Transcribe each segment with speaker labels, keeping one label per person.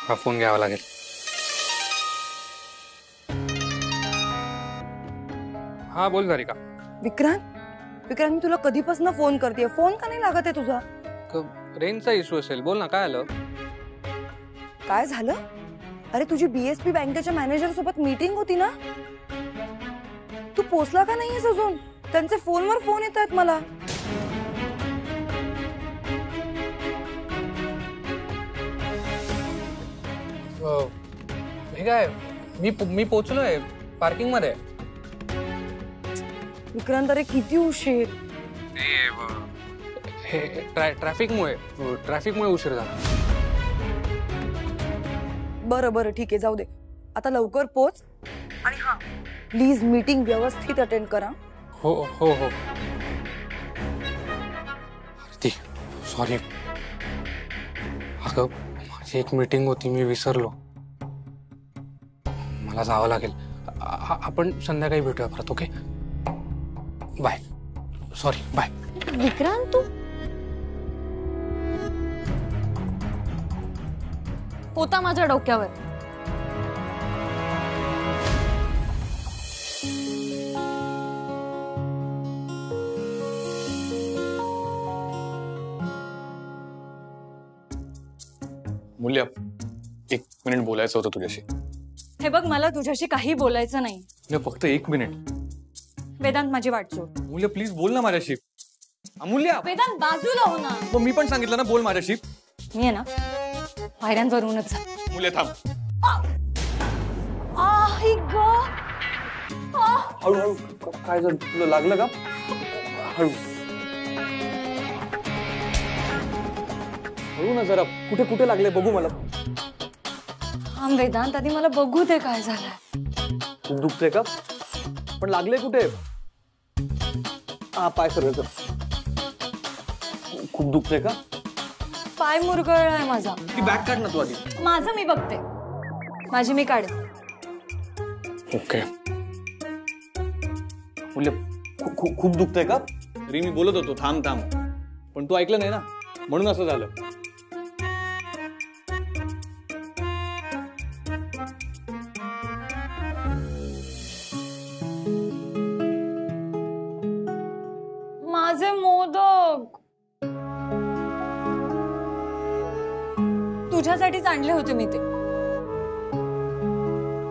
Speaker 1: हा फोन घ्यावा लागेल. हा बोल सारिका.
Speaker 2: विक्रांत मी तुला कधीपासून फोन करते, फोन का नाही लागत आहे तुझा?
Speaker 1: रेंजचा इश्यू असेल. बोल ना, काय आलं?
Speaker 2: काय झालं? अरे तुझी बीएसपी बँकेच्या मॅनेजर सोबत मीटिंग होती ना, तू पोचला का नाहीयेस अजून? त्यांचे फोनवर फोन येत आहेत मला.
Speaker 1: हे काय, मी पोचलोय पार्किंग मध्ये.
Speaker 2: विक्रांत अरे किती उशीर.
Speaker 1: ट्रॅफिकमुळे उशीर झाला.
Speaker 2: बरं ठीक आहे, जाऊ दे. आता लवकर पोच आणि हा प्लीज मीटिंग व्यवस्थित अटेंड करा.
Speaker 1: हो हो हो. आरती सॉरी. अगं माझी एक मीटिंग होती, मी विसरलो. मला जावं लागेल. आपण संध्याकाळी भेटूया परत. Okay bye. Sorry bye.
Speaker 3: Vikrant तू होता माझ्या डोक्यावर.
Speaker 4: मूल्य, एक मिनिट बोलायचं होतं तुझ्याशी.
Speaker 3: हे बघ, मला तुझ्याशी काही बोलायचं नाही.
Speaker 4: फक्त एक मिनिट.
Speaker 3: वेदांत माझी वाट सोड.
Speaker 4: मूल्य प्लीज बोल ना माझ्याशी. अमूल्य.
Speaker 3: वेदांत बाजूला हो ना.
Speaker 4: मग मी पण सांगितलं ना, बोल माझ्याशी.
Speaker 3: मी आहे ना पायऱ्यांवरूनच जा.
Speaker 4: मूल्य थांब. हळूहळू. काय झालं, तुला लागलं का? हळू हळू ना जरा. कुठे कुठे लागले बघू मला.
Speaker 3: हा वेदांत, आधी मला बघू दे काय झालंय.
Speaker 4: खूप दुखते का? पण लागले कुठे? हा पाय सरळ कर. खूप दुखते का?
Speaker 3: पाय मुरगळलाय माझा.
Speaker 4: ती बॅग काढ ना तू आधी.
Speaker 3: माझं मी बघते. माझी मी काढ.
Speaker 4: ओके. मूल्य खूप दुखतंय का? तरी मी बोलत होतो थांब थांब, पण तू ऐकलं नाही ना, म्हणून असं झालं.
Speaker 3: माझे मोदक तुझ्यासाठीच आणले होते मी.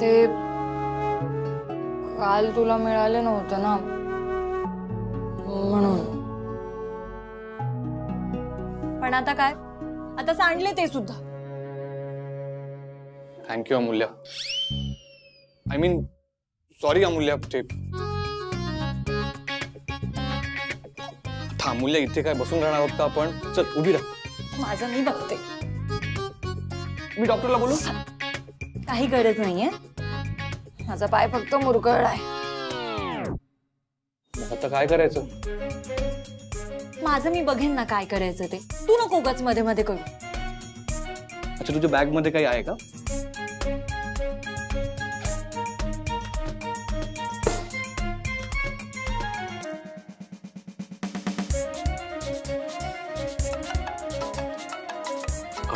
Speaker 3: ते काल तुला मिळाले नव्हते ना, म्हणून. पण आता काय, आता सांडले ते सुद्धा.
Speaker 4: थँक्यू अमूल्य. आय मीन सॉरी अमूल्य. ते अमूल्य, इथे काय बसून राहणार आहोत का आपण? चल उभी राहा.
Speaker 3: माझं मी बघते.
Speaker 4: मी डॉक्टरला बोलू?
Speaker 3: काही गरज नाहीये. माझा पाय फक्त मुरगळलाय.
Speaker 4: आता काय करायचं?
Speaker 3: माझं मी बघेन ना काय करायचं ते. तू नको उगाच मध्ये मध्ये करू.
Speaker 4: अच्छा, तुझ्या बॅग मध्ये काही आहे का?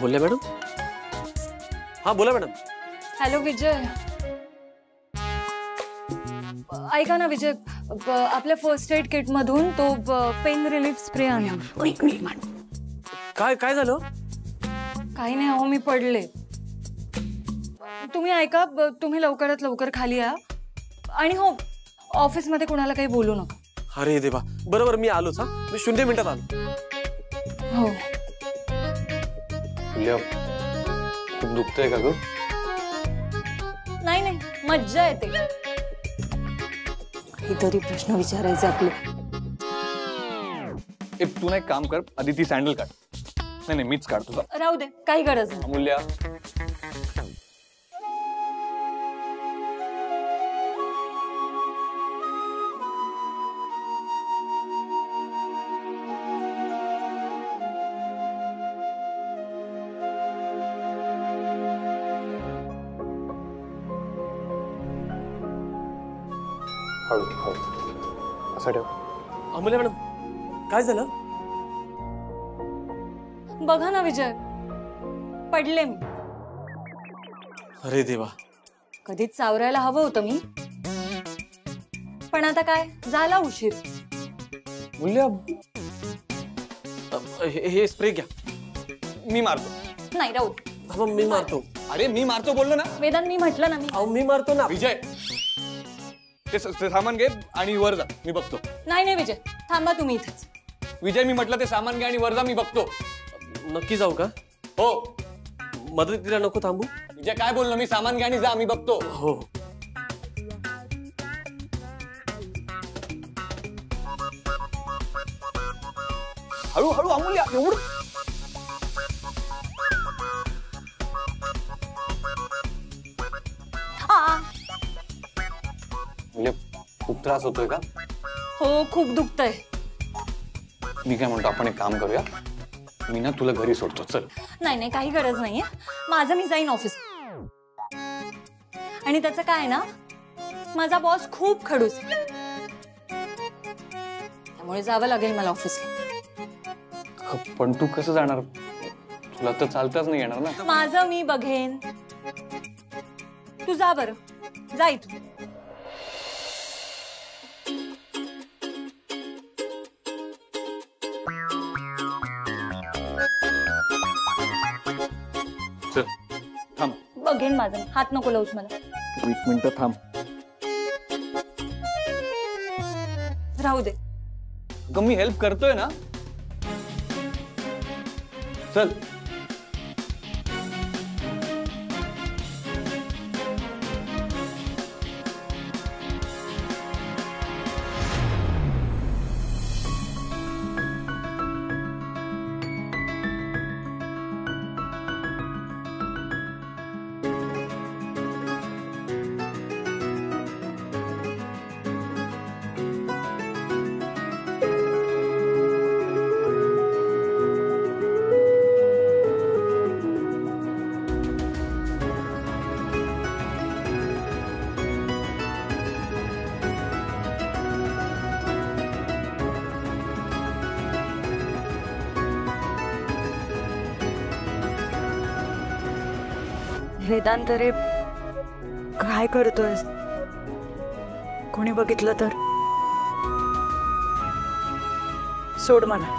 Speaker 5: बोलले मॅडम. हा बोला मॅडम.
Speaker 3: हॅलो विजय. ऐका ना विजय, आपल्या फर्स्ट एड किट मधून तो पेन रिलीफ स्प्रे आणा.
Speaker 5: काय झालं?
Speaker 3: काही नाही हो, मी पडले. तुम्ही ऐका, तुम्ही लवकरात लवकर खाली या. आणि हो, ऑफिस मध्ये कोणाला काही बोलू नका.
Speaker 5: अरे देवा. बरोबर, मी आलोच. हा, मी 0 मिनिटात आलो.
Speaker 3: हो.
Speaker 4: खूप दुखतंय का ग?
Speaker 3: नाही मज्जा येते. काहीतरी प्रश्न विचारायचे आपले.
Speaker 4: तू नाही काम कर, आधी ती सँडल काढ. नाही मीच काढ तुझा.
Speaker 3: राहू दे, काही गरज नाही.
Speaker 4: अमूल्य. असं ठेव.
Speaker 5: अमूल्य मॅडम, काय झालं?
Speaker 3: बघा ना विजय, पडले मी.
Speaker 5: अरे देवा.
Speaker 3: कधीच सावरायला हवं होतं मी, पण आता काय झाला उशीर.
Speaker 4: मूल्य
Speaker 5: हे स्प्रे घ्या.
Speaker 4: मी मारतो.
Speaker 3: नाही राहू.
Speaker 5: हा, मी मारतो.
Speaker 4: अरे मी मारतो बोललो ना.
Speaker 3: वेदांत मी म्हटलं ना मी.
Speaker 5: अहो मी मारतो ना.
Speaker 4: विजय ते सामान घे आणि वर जा, मी बघतो.
Speaker 3: नाही नाही विजय, थांबा तुम्ही इथेच.
Speaker 4: विजय मी म्हटलं ते सामान घे आणि वर जा, मी बघतो.
Speaker 5: नक्की जाऊ का?
Speaker 4: हो.
Speaker 5: मदतीला नको थांबू?
Speaker 4: विजय काय बोललो मी, सामान घे आणि जा, मी बघतो.
Speaker 5: हो.
Speaker 4: हळूहळू अमूल्य, एवढं म्हणजे खूप त्रास होतोय का?
Speaker 3: हो खूप दुखतंय.
Speaker 4: मी काय म्हणतो, आपण एक काम करूया, मी ना तुला घरी सोडतो. चल.
Speaker 3: नाही नाही काही गरज नाहीये, माझं मी जाईन ऑफिस. आणि त्याचं काय ना, माझा बॉस खूप खडूस आहे, त्यामुळे जावं लागेल मला ऑफिसला.
Speaker 4: पण तू कसं जाणार? तुला तर चालताच नाही येणार ना.
Speaker 3: माझं मी बघेन. तू जा बरं, जा इथून.
Speaker 4: चल थांब.
Speaker 3: बघेन माझं, हात नको लावूस मला.
Speaker 4: एक मिनिट थांब.
Speaker 3: राहू दे.
Speaker 4: अगं मी हेल्प करतोय ना. चल.
Speaker 2: वेदांत रे, काय करतोयस? कोणी बघितलं तर? सोड मला.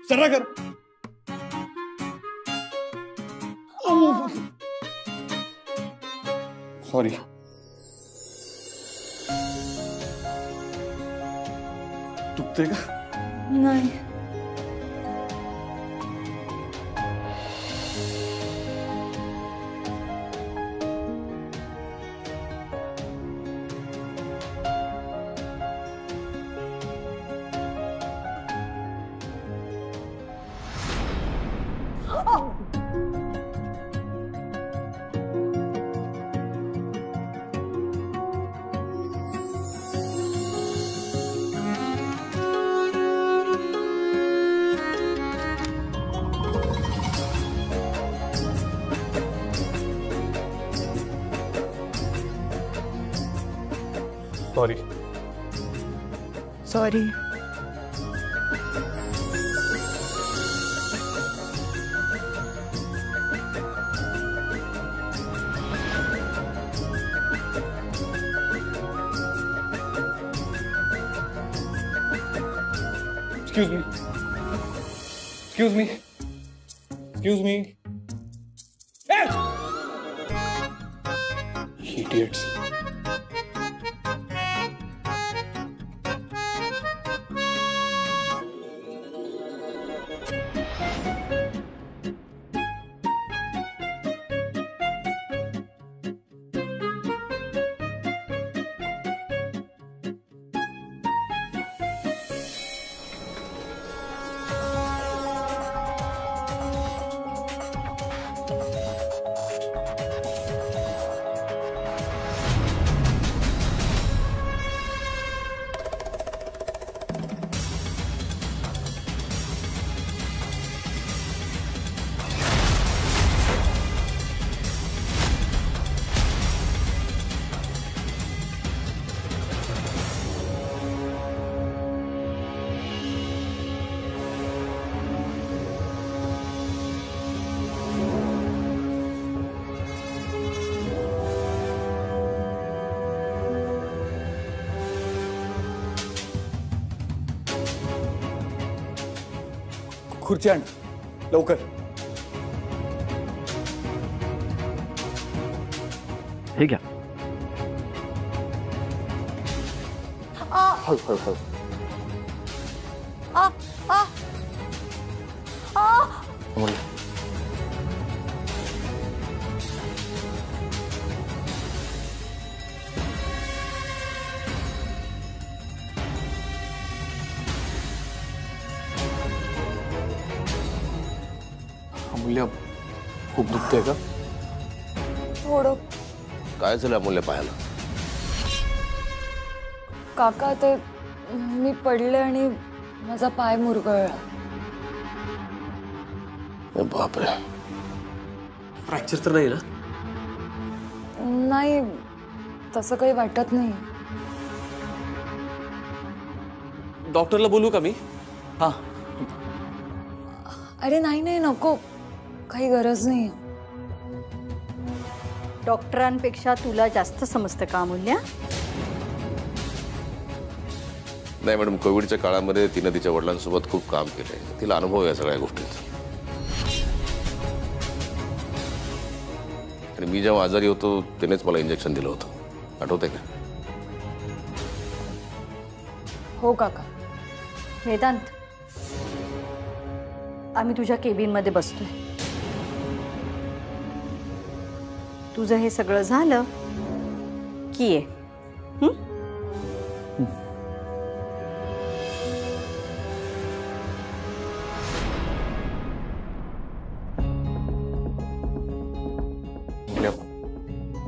Speaker 4: चला कर. सॉरी. दुखतंय का?
Speaker 3: नाही.
Speaker 4: Sorry.
Speaker 2: Sorry.
Speaker 4: Excuse me. Excuse me. Excuse me. Hey! Idiots. खुर्ची आण लवकर.
Speaker 5: हे घ्या.
Speaker 4: हळू हळू हळू.
Speaker 2: आ आ आ
Speaker 4: अमूल्य अमूल्य खूप दुखतंय का?
Speaker 2: थोडं.
Speaker 6: काय झालं अमूल्य पायाला?
Speaker 3: काका ते मी पडले आणि माझा पाय मुरगळला.
Speaker 6: बापरे.
Speaker 5: फ्रॅक्चर तर नाही ना?
Speaker 3: नाही, तसं काही वाटत नाही.
Speaker 5: डॉक्टरला बोलू का मी?
Speaker 4: हा.
Speaker 3: अरे नाही नाही, नको, काही गरज नाही.
Speaker 7: डॉक्टरांपेक्षा तुला जास्त समजतं का अमूल्या?
Speaker 6: नाही मॅडम, कोविडच्या काळामध्ये तिनं तिच्या वडिलांसोबत खूप काम केलंय. तिला अनुभव या सगळ्या गोष्टींचा. आणि मी जेव्हा आजारी होतो त्यानेच मला इंजेक्शन दिलं होतं, आठवतंय का?
Speaker 3: हो काका.
Speaker 7: वेदांत, आम्ही तुझ्या केबिनमध्ये बसतोय. तुझं हे सगळं झालं की ये.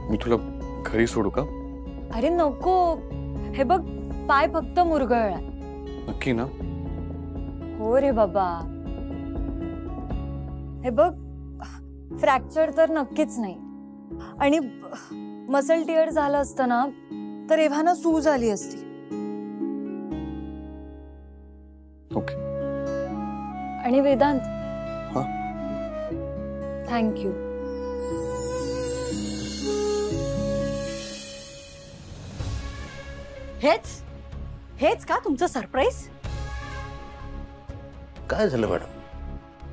Speaker 4: मी तुला घरी सोडू का?
Speaker 3: अरे नको, हे बघ, पाय फक्त मुरगळला.
Speaker 4: नक्की ना?
Speaker 3: हो रे बाबा. हे बघ, फ्रॅक्चर तर नक्कीच नाही. आणि मसल टिअर झालं असतं ना तर एव्हाना सूज आली असती.
Speaker 4: ओके.
Speaker 3: आणि वेदांत,
Speaker 4: हा?
Speaker 3: थँक्यू.
Speaker 7: हेच हेच का तुमचं सरप्राईज?
Speaker 6: काय झालं मॅडम?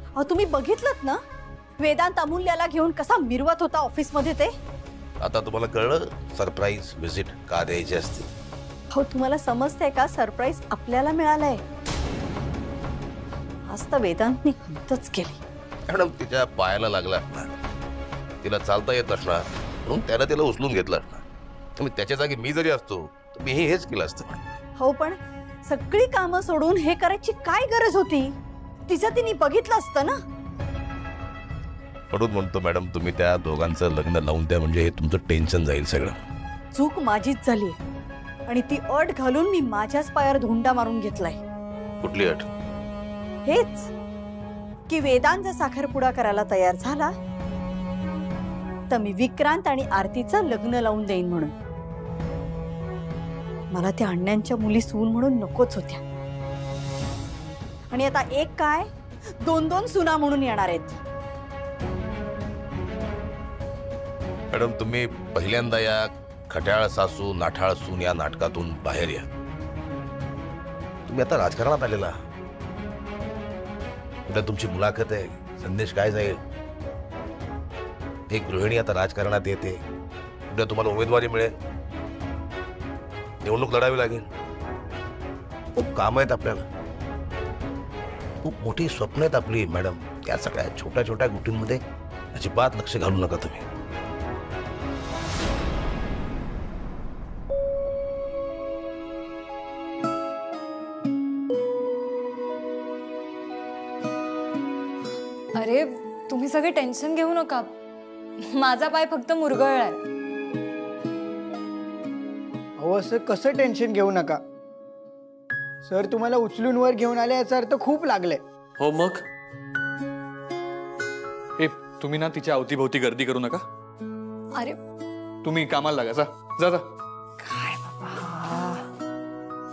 Speaker 7: अहो, तुम्ही बघितलंत ना वेदांत अमूल्याला घेऊन कसा मिरवत होता ऑफिसमध्ये ते?
Speaker 6: आता तुम्हाला कळलं सरप्राईज व्हिजिट का द्यायची असते?
Speaker 7: हो, तुम्हाला समजतंय का सरप्राईज आपल्याला मिळालंय? आज तर वेदांतने हद्दच केली.
Speaker 6: मॅडम, तिच्या पायाला लागला असणार, तिला चालता येत असणार, म्हणून त्यानं तिला उचलून घेतलं असणार. तुम्ही त्याच्या जागी मी जरी असतो तर मीही हेच केलं असतं.
Speaker 7: हो, पण सगळी कामं सोडून हे करायची काय गरज होती? तिचं तिने बघितलं असतं ना.
Speaker 6: म्हणून म्हणतो मॅडम, तुम्ही त्या दोघांचं लग्न लावून द्या, म्हणजे हे तुमचं टेन्शन जाईल सगळं.
Speaker 7: चूक माझीच झाली आणि ती अट घालून मी माझ्याच पायावर धोंडा मारून घेतलाय.
Speaker 6: कुठली अट?
Speaker 7: हेच की वेदांत जर साखरपुडा करायला तयार झाला तर मी विक्रांत आणि आरतीचं लग्न लावून देईन म्हणून. मला त्या अण्णांच्या मुली सून म्हणून नकोच होत्या. आणि आता एक काय, दोन दोन सुना म्हणून येणार आहेत.
Speaker 6: मॅडम, तुम्ही पहिल्यांदा या खट्याळ सासू नाठाळ सून या नाटकातून बाहेर या. तुम्ही आता राजकारणात आलेला. उद्या तुमची मुलाखत आहे, संदेश काय जाईल? एक गृहिणी आता राजकारणात येते, उद्या तुम्हाला उमेदवारी मिळेल, निवडणूक लढावी लागेल. खूप काम आहेत आपल्याला, खूप मोठी स्वप्न आहेत आपली मॅडम. त्या सगळ्या छोट्या छोट्या गोष्टींमध्ये अजिबात लक्ष घालू नका तुम्ही.
Speaker 3: अरे तुम्ही सगळे टेन्शन घेऊ नका, माझा पाय फक्त मुरगळलाय.
Speaker 8: अहो, असं कसं टेन्शन घेऊ नका. सर तुम्हाला उचलून वर घेऊन आले याचा अर्थ खूप लागले.
Speaker 5: हो मग?
Speaker 4: ए, तुम्ही ना तिच्या अवतीभोवती गर्दी करू नका.
Speaker 3: अरे
Speaker 4: तुम्ही कामाला लागा. जा जा जा.
Speaker 2: काय बाबा.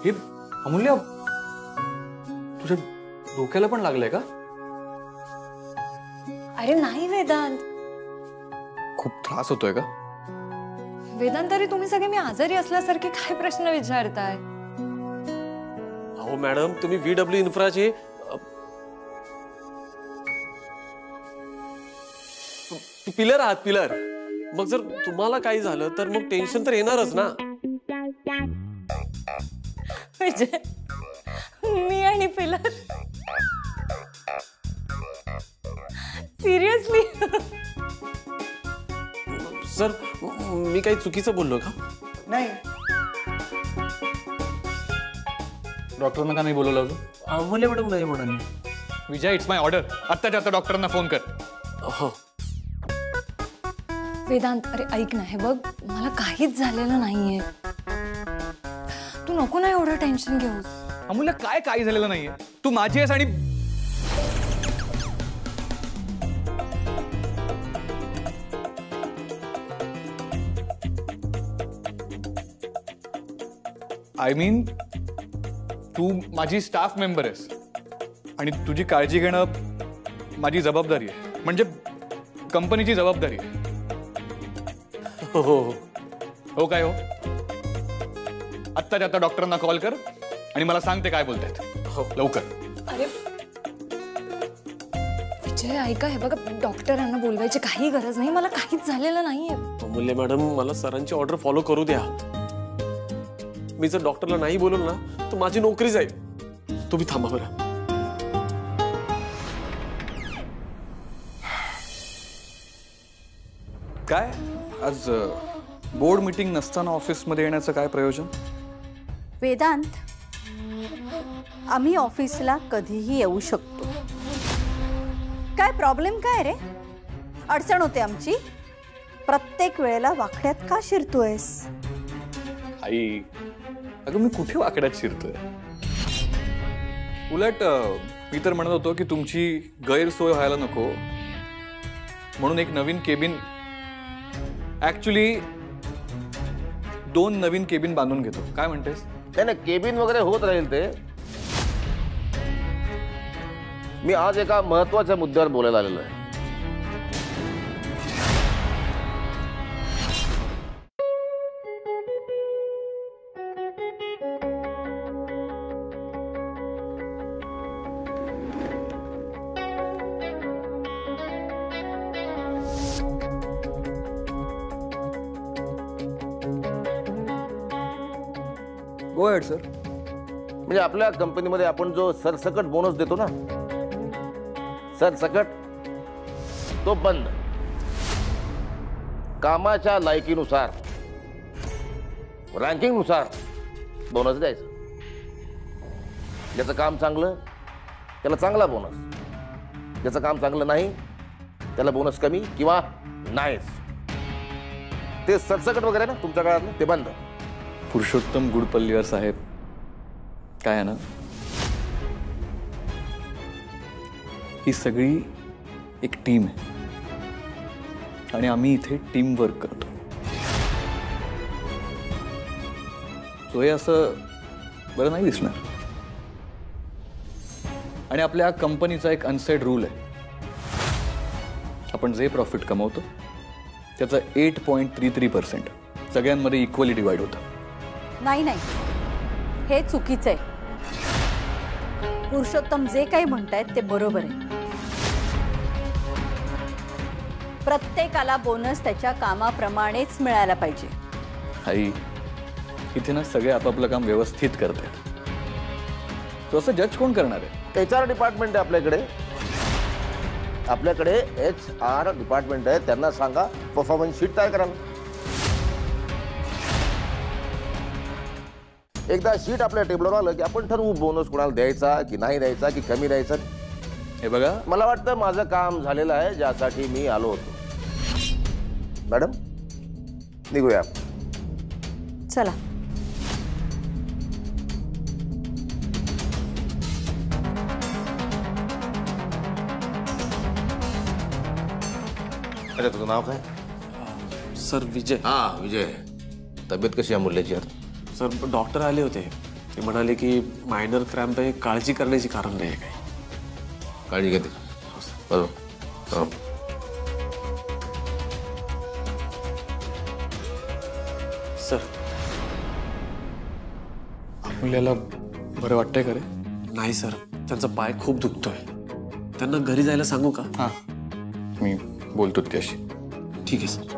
Speaker 4: हे अमूल्य, तुझ्या डोक्याला पण लागलंय का?
Speaker 3: अरे नाही वेदांत.
Speaker 4: खूप त्रास होतोय का?
Speaker 3: वेदांत, तरी तुम्ही सगळे मी आजारी असल्यासारखे काय प्रश्न विचारताय?
Speaker 5: अहो मॅडम, तुम्ही VW इन्फ्राचे पिलर आहात पिलर. मग जर तुम्हाला काही झालं तर मग टेन्शन तर येणारच ना.
Speaker 3: म्हणजे मी आणि पिलर सिरियसली.
Speaker 5: सर मी काही चुकीचं बोललो का?
Speaker 8: नाही,
Speaker 4: डॉक्टरना का नाही बोलवलं अजून?
Speaker 5: अमूल्य मॅडम नाही म्हणाली.
Speaker 4: विजय, इट्स माय ऑर्डर. आत्ताच्या आता डॉक्टरांना फोन कर.
Speaker 5: हो.
Speaker 3: वेदांत, अरे ऐक ना, हे बघ मला काहीच झालेलं नाहीये. तू नको ना एवढं टेन्शन घेऊस.
Speaker 4: अमूल्य, काय काही झालेलं नाहीये. तू माझी आहेस आणि आय मीन तू माझी स्टाफ मेंबर आहेस आणि तुझी काळजी घेणं माझी जबाबदारी आहे. म्हणजे कंपनीची जबाबदारी आहे.
Speaker 5: हो हो
Speaker 4: हो काय हो? आत्ताच्या आता डॉक्टरांना कॉल कर आणि मला सांग ते काय बोलतायत.
Speaker 5: हो.
Speaker 4: लवकर.
Speaker 3: अरे विजय ऐका, हे बघा डॉक्टरांना बोलवायची काही गरज नाही. मला काहीच झालेलं नाहीये.
Speaker 5: अमूल्य मॅडम, मला सरांची ऑर्डर फॉलो करू द्या. मी जर डॉक्टरला नाही बोललो ना तर माझी नोकरी जाईल. तुम्ही थांबा बरं.
Speaker 4: काय आज बोर्ड मीटिंग नसताना ऑफिसमध्ये येण्याचं काय प्रयोजन?
Speaker 7: वेदांत, आम्ही ऑफिसला कधीही येऊ शकतो. काय प्रॉब्लेम काय रे? अडचण होते आमची? प्रत्येक वेळेला वाकड्यात का शिरतोयस?
Speaker 4: आई, अगं मी कुठे वाकड्यात शिरतोय? उलट मी तर म्हणत होतो की तुमची गैरसोय व्हायला नको म्हणून एक नवीन केबिन, ऍक्च्युली 2 नवीन केबिन बांधून घेतो. काय म्हणतेस?
Speaker 6: नाही, केबिन वगैरे होत राहील ते. मी आज एका महत्वाच्या मुद्द्यावर बोलायला आलेलो आहे.
Speaker 4: Go ahead sir.
Speaker 6: म्हणजे आपल्या कंपनीमध्ये आपण जो सरसकट बोनस देतो ना, सरसकट तो बंद. कामाच्या लायकीनुसार, रँकिंगनुसार बोनस द्यायचं. ज्याचं काम चांगलं त्याला चांगला बोनस, ज्याचं काम चांगलं नाही त्याला बोनस कमी किंवा नाहीच. ते सरसकट वगैरे ना तुमच्या काळात ते बंद.
Speaker 4: पुरुषोत्तम गुडपल्लीवर साहेब, काय आहे ना, ही सगळी एक टीम आहे आणि आम्ही इथे टीम वर्क करतो. सो हे असं बरं नाही दिसणार. आणि आपल्या कंपनीचा एक अनसेड रूल आहे, आपण जे प्रॉफिट कमवतो त्याचं 8.33% सगळ्यांमध्ये इक्वली डिवाइड होतं.
Speaker 7: नाही नाही, हे चुकीचं आहे. पुरुषोत्तम जे काही म्हणतायत ते बरोबर आहे. प्रत्येकाला बोनस त्याच्या कामाप्रमाणेच मिळायला पाहिजे.
Speaker 4: आई, इथे ना सगळे आपापलं काम व्यवस्थित करतात. तो असं जज कोण करणार आहे?
Speaker 6: HR डिपार्टमेंट आहे आपल्याकडे. आपल्याकडे HR डिपार्टमेंट आहे. त्यांना सांगा परफॉर्मन्स शीट तयार करायला. एकदा शीट आपल्या टेबलवर आलं की आपण ठरवू बोनस कोणाला द्यायचा की नाही द्यायचा की कमी द्यायचा.
Speaker 4: हे बघा,
Speaker 6: मला वाटतं माझं काम झालेलं आहे ज्यासाठी मी आलो होतो. मॅडम, निघूया.
Speaker 7: चला.
Speaker 6: अच्छा, तुझं नाव काय?
Speaker 5: सर विजय.
Speaker 6: हा, विजय. तब्येत कशी आहे मुलाची?
Speaker 5: सर डॉक्टर आले होते. ते म्हणाले की मायनर क्रॅम्प आहे, काळजी करण्याची कारण नाही आहे. काही
Speaker 6: काळजी घेते बरोबर.
Speaker 5: सर
Speaker 4: मुलाला बरं वाटतंय का रे?
Speaker 5: नाही सर, त्यांचा पाय खूप दुखतोय. त्यांना घरी जायला सांगू का?
Speaker 4: हां, मी बोलतो त्याशी.
Speaker 5: ठीक आहे सर.